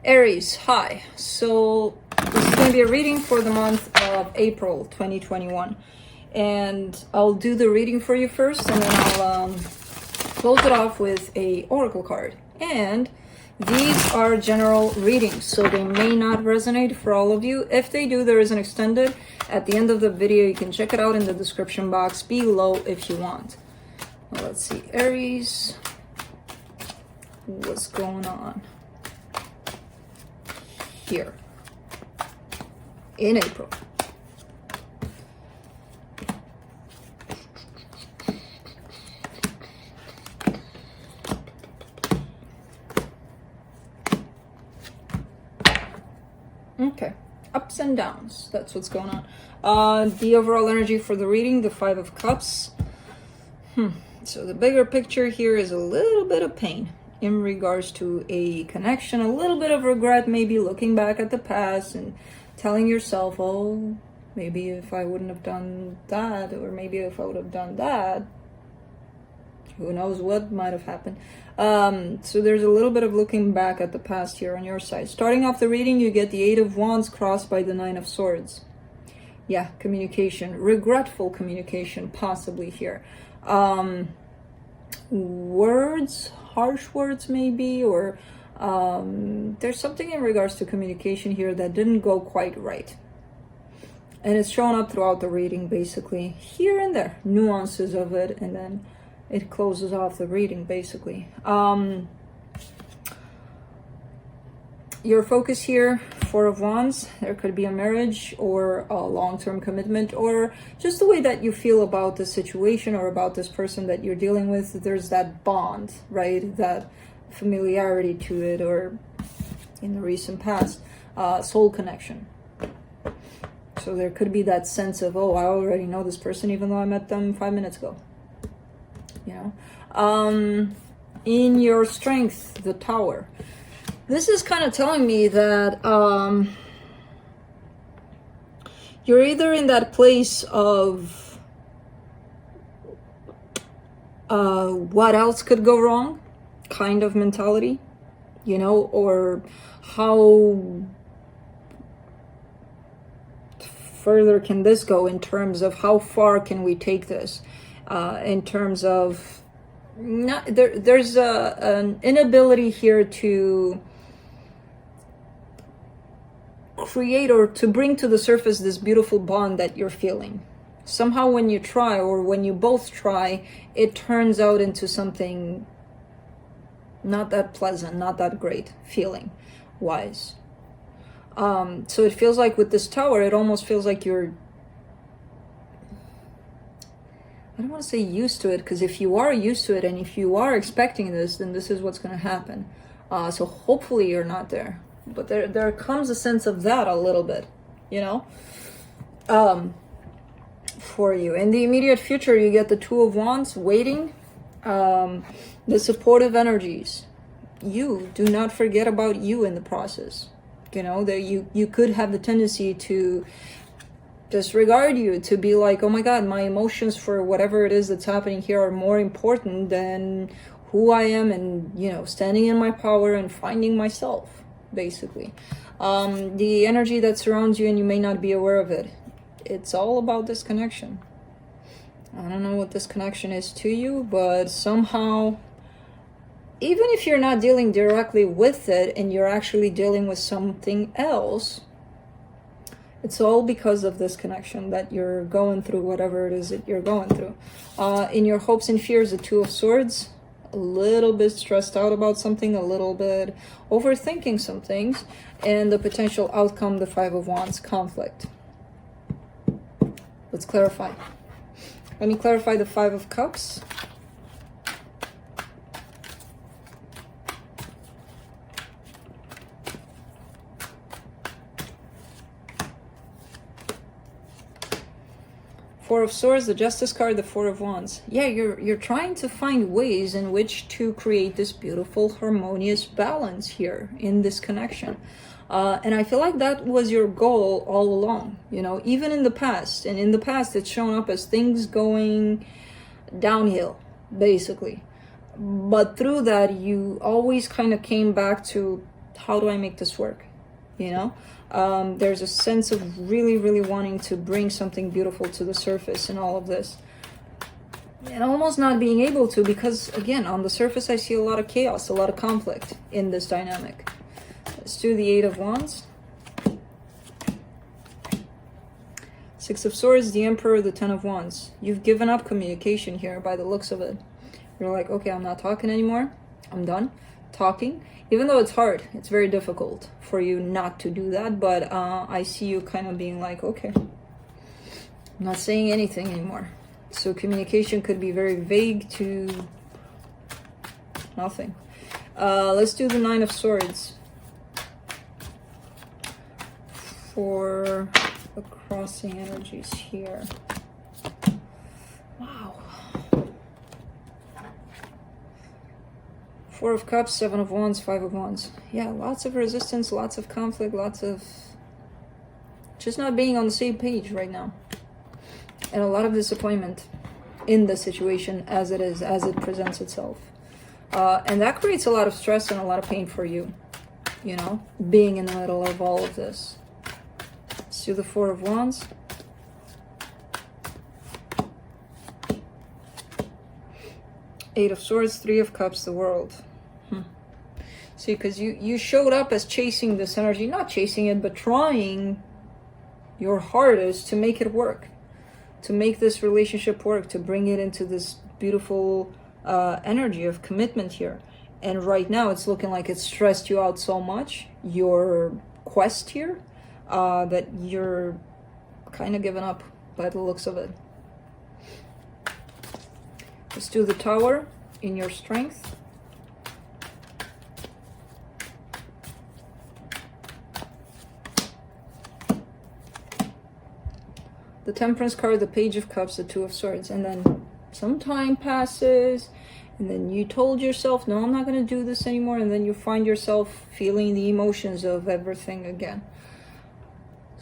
Aries, hi. So this is going to be a reading for the month of April 2021. And I'll do the reading for you first, and then I'll close it off with a oracle card. And these are general readings, so they may not resonate for all of you. If they do, there is an extended at the end of the video. You can check it out in the description box below if you want. Well, let's see, Aries, what's going on here in April? Okay, ups and downs, that's what's going on. The overall energy for the reading, the Five of Cups. So the bigger picture here is a little bit of pain in regards to a connection, a little bit of regret, maybe looking back at the past and telling yourself, oh, maybe if I wouldn't have done that, or maybe if I would have done that, who knows what might have happened. So there's a little bit of looking back at the past here on your side. Starting off the reading, you get the Eight of Wands crossed by the Nine of Swords. Yeah, communication, regretful communication possibly here. Words, harsh words maybe, or there's something in regards to communication here that didn't go quite right. And it's shown up throughout the reading, basically, here and there, nuances of it, and then it closes off the reading, basically. Your focus here, Four of Wands, there could be a marriage or a long-term commitment, or just the way that you feel about the situation or about this person that you're dealing with. There's that bond, right? That familiarity to it, or in the recent past, soul connection. So there could be that sense of, oh, I already know this person even though I met them 5 minutes ago. You know, in your strength, the Tower. This is kind of telling me that you're either in that place of what else could go wrong kind of mentality, you know, or how further can this go in terms of how far can we take this, in terms of there's an inability here to create or to bring to the surface this beautiful bond that you're feeling. Somehow when you try, or when you both try, it turns out into something not that pleasant, not that great feeling wise. So it feels like with this Tower, it almost feels like you're, I don't want to say used to it, because if you are used to it and if you are expecting this, then this is what's going to happen. So hopefully you're not there. But there comes a sense of that a little bit, you know, for you. In the immediate future, you get the Two of Wands, waiting, the supportive energies. You do not forget about you in the process. You know, that you could have the tendency to disregard you, to be like, oh my God, my emotions for whatever it is that's happening here are more important than who I am, and, you know, standing in my power and finding myself. Basically, the energy that surrounds you, and you may not be aware of it. It's all about this connection. I don't know what this connection is to you, but somehow, even if you're not dealing directly with it and you're actually dealing with something else, it's all because of this connection that you're going through whatever it is that you're going through. In your hopes and fears, the Two of Swords. A little bit stressed out about something, a little bit overthinking some things, and the potential outcome, the Five of Wands, conflict. Let's clarify. Let me clarify the Five of Cups. Four of Swords, the Justice card, the Four of Wands. Yeah, you're trying to find ways in which to create this beautiful, harmonious balance here in this connection. And I feel like that was your goal all along, you know, even in the past. And in the past, it's shown up as things going downhill, basically. But through that, you always kind of came back to how do I make this work? You know, there's a sense of really, really wanting to bring something beautiful to the surface in all of this. And almost not being able to, because again, on the surface, I see a lot of chaos, a lot of conflict in this dynamic. Let's do the Eight of Wands. Six of Swords, the Emperor, the Ten of Wands. You've given up communication here by the looks of it. You're like, okay, I'm not talking anymore. I'm done talking. Even though it's hard, it's very difficult for you not to do that. But I see you kind of being like, okay, I'm not saying anything anymore. So communication could be very vague to nothing. Let's do the Nine of Swords for the crossing energies here. Wow. Four of Cups, Seven of Wands, Five of Wands. Yeah, lots of resistance, lots of conflict, lots of just not being on the same page right now. And a lot of disappointment in the situation as it is, as it presents itself. And that creates a lot of stress and a lot of pain for you, you know, being in the middle of all of this. Let's do the Four of Wands. Eight of Swords, Three of Cups, the World. See, because you showed up as chasing this energy, not chasing it, but trying your hardest to make it work. To make this relationship work, to bring it into this beautiful energy of commitment here. And right now it's looking like it's stressed you out so much, your quest here, that you're kind of giving up by the looks of it. Let's do the Tower in your strength. The Temperance card, the Page of Cups, the Two of Swords. And then some time passes, and then you told yourself, no, I'm not going to do this anymore. And then you find yourself feeling the emotions of everything again.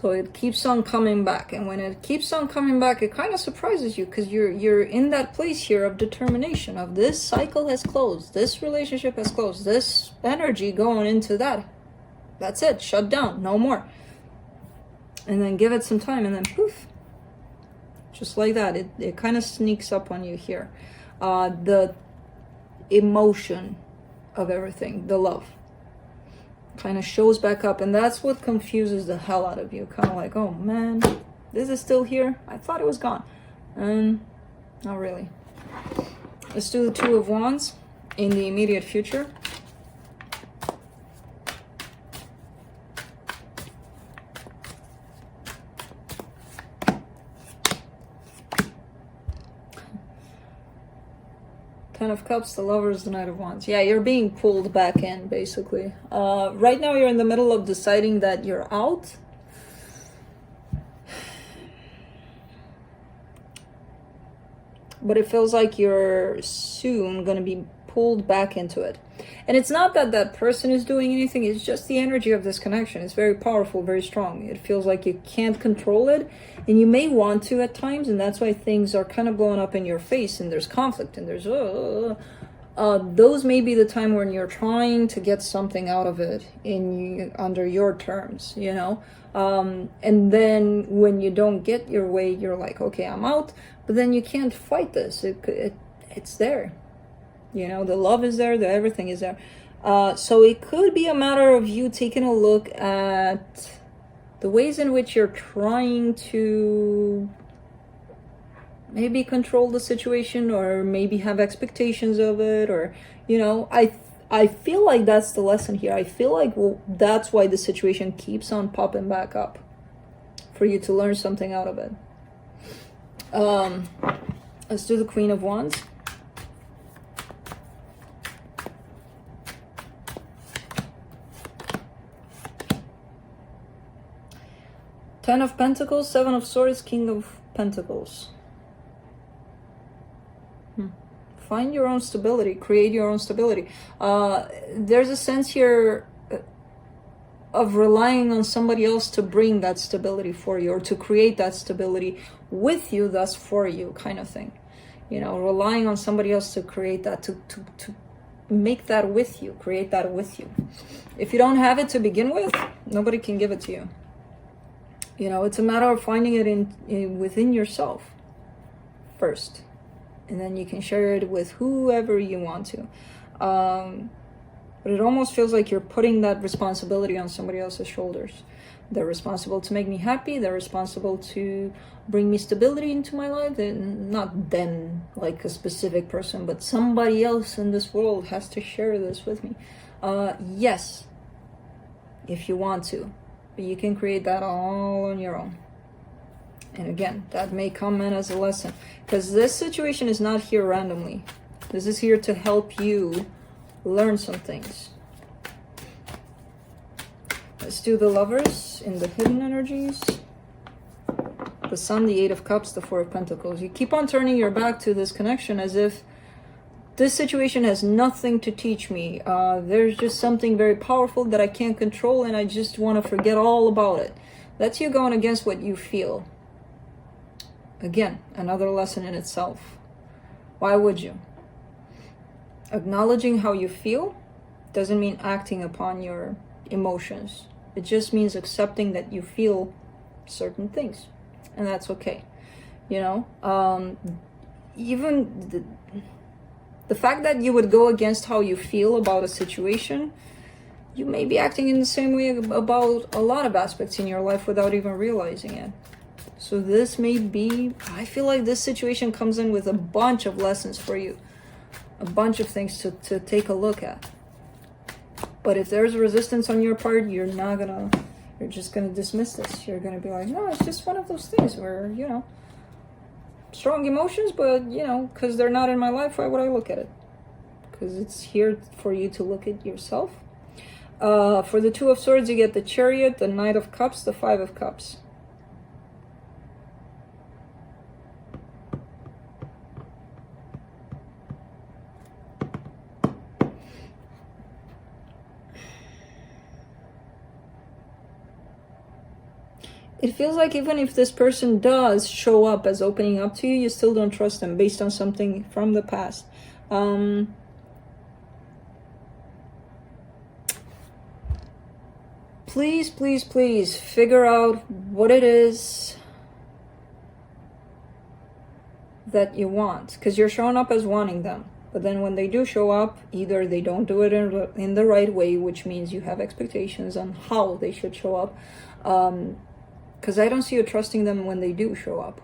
So it keeps on coming back. And when it keeps on coming back, it kind of surprises you, because you're in that place here of determination, of this cycle has closed, this relationship has closed, this energy going into that. That's it, shut down, no more. And then give it some time, and then poof. Just like that, it kind of sneaks up on you here. The emotion of everything, the love, kind of shows back up. And that's what confuses the hell out of you. Kind of like, oh man, this is still here? I thought it was gone. Not really. Let's do the Two of Wands in the immediate future. Ten of Cups, the Lovers, the Knight of Wands. Yeah, you're being pulled back in, basically. Right now, you're in the middle of deciding that you're out. But it feels like you're soon going to be pulled back into it. And it's not that that person is doing anything. It's just the energy of this connection. It's very powerful, very strong. It feels like you can't control it. And you may want to at times. And that's why things are kind of blowing up in your face. And there's conflict. And there's... those may be the time when you're trying to get something out of it under your terms, you know. And then when you don't get your way, you're like, okay, I'm out. But then you can't fight this. It's there. You know, the love is there, the everything is there. So it could be a matter of you taking a look at the ways in which you're trying to maybe control the situation, or maybe have expectations of it, or, you know, I feel like that's the lesson here. I feel like, well, that's why the situation keeps on popping back up, for you to learn something out of it. Let's do the Queen of Wands. Ten of Pentacles, Seven of Swords, King of Pentacles. Find your own stability. Create your own stability. There's a sense here of relying on somebody else to bring that stability for you, or to create that stability with you, thus for you, kind of thing. You know, relying on somebody else to create that, to make that with you, create that with you. If you don't have it to begin with, nobody can give it to you. You know, it's a matter of finding it in within yourself first, and then you can share it with whoever you want to. But it almost feels like you're putting that responsibility on somebody else's shoulders. They're responsible to make me happy. They're responsible to bring me stability into my life. And not them, like a specific person, but somebody else in this world has to share this with me. Yes, if you want to. But you can create that all on your own. And again, that may come in as a lesson. Because this situation is not here randomly. This is here to help you learn some things. Let's do the Lovers in the hidden energies. The Sun, the Eight of Cups, the Four of Pentacles. You keep on turning your back to this connection as if this situation has nothing to teach me. There's just something very powerful that I can't control, and I just want to forget all about it. That's you going against what you feel. Again, another lesson in itself. Why would you? Acknowledging how you feel doesn't mean acting upon your emotions. It just means accepting that you feel certain things, and that's okay. You know, even the fact that you would go against how you feel about a situation, you may be acting in the same way about a lot of aspects in your life without even realizing it. So this may be, I feel like this situation comes in with a bunch of lessons for you, a bunch of things to take a look at. But if there's resistance on your part, you're just gonna dismiss this. You're gonna be like, no, it's just one of those things where, you know, strong emotions, but, you know, because they're not in my life, why would I look at it? Because it's here for you to look at yourself. For the Two of Swords, you get the Chariot, the Knight of Cups, the Five of Cups. It feels like even if this person does show up as opening up to you, you still don't trust them based on something from the past. Please, please, please figure out what it is that you want. Because you're showing up as wanting them. But then when they do show up, either they don't do it in the right way, which means you have expectations on how they should show up. Because I don't see you trusting them when they do show up.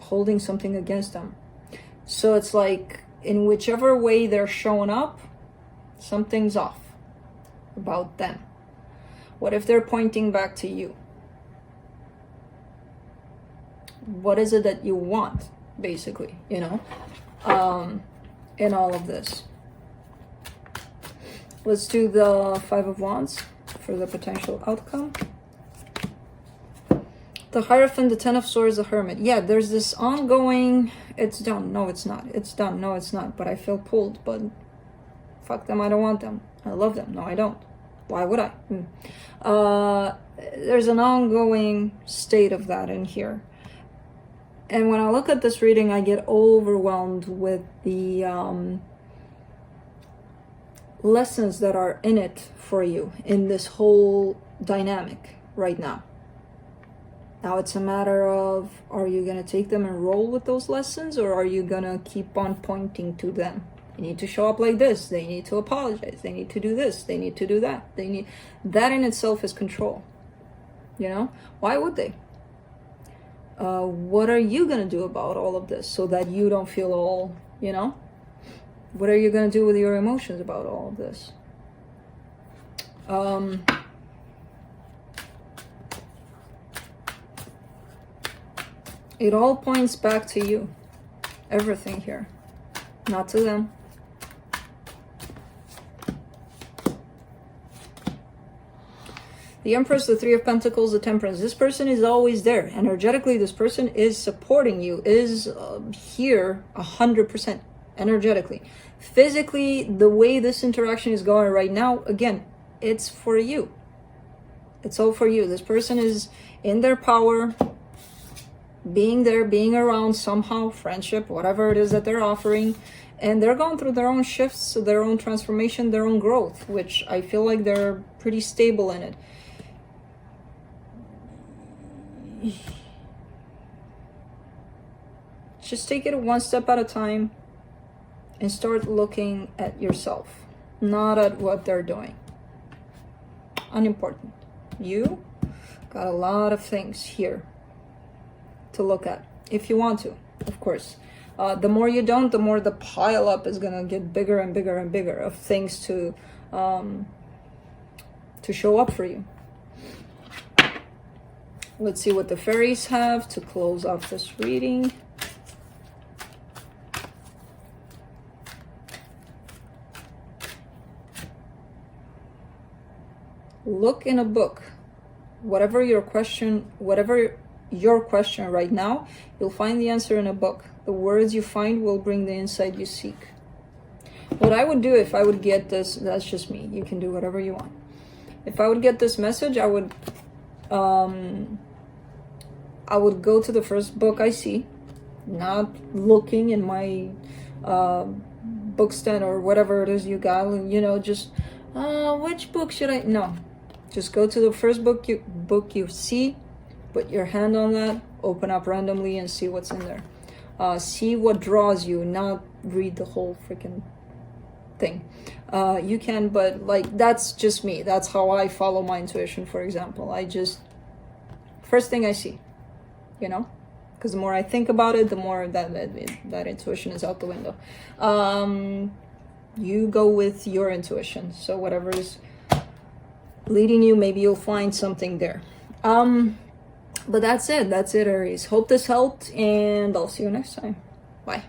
Holding something against them. So it's like, in whichever way they're showing up, something's off about them. What if they're pointing back to you? What is it that you want, basically, you know, in all of this? Let's do the Five of Wands for the potential outcome. The Hierophant, the Ten of Swords, the Hermit. Yeah, there's this ongoing, it's done, no it's not, it's done, no it's not, but I feel pulled, but fuck them, I don't want them, I love them, no I don't, why would I? There's an ongoing state of that in here. And when I look at this reading, I get overwhelmed with the lessons that are in it for you in this whole dynamic right now. Now it's a matter of, are you going to take them and roll with those lessons, or are you going to keep on pointing to them? You need to show up like this. They need to apologize. They need to do this. They need to do that. They need, that in itself is control. You know, why would they? What are you going to do about all of this so that you don't feel all, you know? What are you going to do with your emotions about all of this? It all points back to you. Everything here. Not to them. The Empress, the Three of Pentacles, the Temperance. This person is always there. Energetically, this person is supporting you, is here 100% energetically. Physically, the way this interaction is going right now, again, it's for you. It's all for you. This person is in their power, being there, being around somehow, friendship, whatever it is that they're offering. and they're going through their own shifts, their own transformation, their own growth, which I feel like they're pretty stable in it. Just take it one step at a time and start looking at yourself, not at what they're doing. Unimportant. You got a lot of things here to look at if you want to, of course. The more you don't, the more the pile up is gonna get bigger and bigger and bigger of things to show up for you. Let's see what the fairies have to close off this reading. Look in a book. Whatever your question right now, you'll find the answer in a book. The words you find will bring the insight you seek. What I would do if I would get this, that's just me, you can do whatever you want. If I would get this message, I would go to the first book I see, not looking in my book stand or whatever it is you got, you know, just which book should I, no. Just go to the first book you see, put your hand on that, open up randomly and see what's in there. See what draws you, not read the whole freaking thing. You can, but like, that's just me. That's how I follow my intuition, for example. I just, first thing I see, you know? Because the more I think about it, the more that intuition is out the window. You go with your intuition. So whatever is leading you, maybe you'll find something there. But that's it, Aries. Hope this helped, and I'll see you next time. Bye.